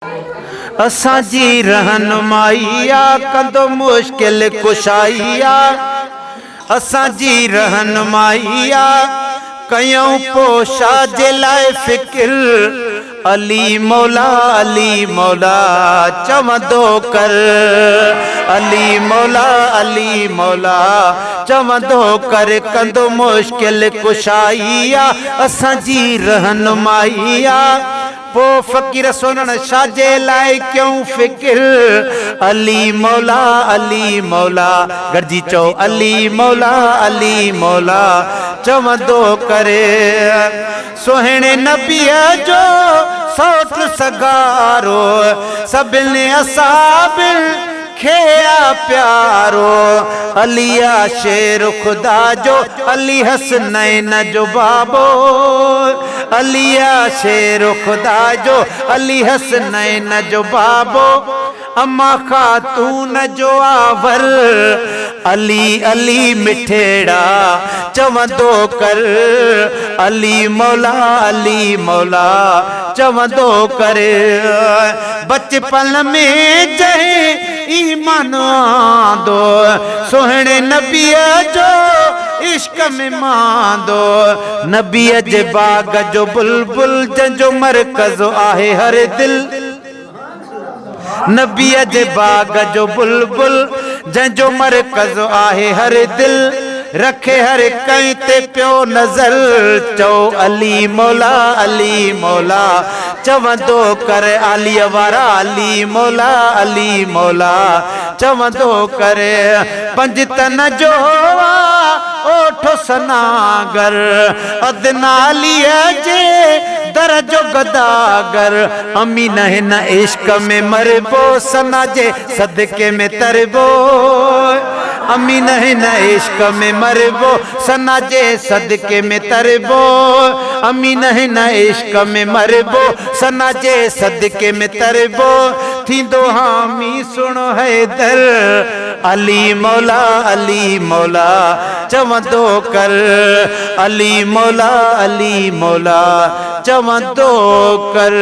असांजी रहनुमाईया कंदो मुश्किल कुशाईया। असांजी रहनुमाईया कयूं पोशा जे लाइ फिक्र। अली मौला अली मौला चवंदो कर। अली मौला अली मौला चवंदो कर कंदो मुश्किल कुशाईया। असांजी रहनुमाईया पो फ़कीर सोनण शाह जे लाइ क्यों फिक्र। अली मौला गॾिजी चओ अली मौला चवंदो करे। सुहिणे नबीअ जो सौट सगारो सभिनी असाबिन खे प्यारो। अलिया शेर खुदा जो अली हसनैन जो बाबो। अलिया शेर खुदा जो अली हसनैन जो बाबो। अम्मा खातून जो आवर अली अली मिठेड़ा चवंदो कर। अली मौला चवंदो कर। बचपन में जंहिं ईमान आंदो सुहिणे नबीअ जो इश्क में मांदो। नबीअ जे बाग जो बुलबुल जंहिंजो मरकज़ आहे हर दिल। नबीअ जे बाग जो बुलबुल जंहिंजो मरकज़ आहे हर दिल। रखे हर कंहिं ते पियो नज़र चओ अली मौला चवंदो कर। आलीअ वारा अली मौला चवंदो कर। पंज तन जो ओठो सनागर अदनालीअ जे दर जो गदागर। अमीन हिन इश्क में मरबो सना जे सदके में तरबो। अमीन हिन इश्क में मरबो सना जे सदके में तरबो। अमीन हिन इश्क में मरबो सना जे सदके में तरबो। थींदो हामी सुनो हैदर अली मौला चवंदो कर। अली मौला चवंदो कर।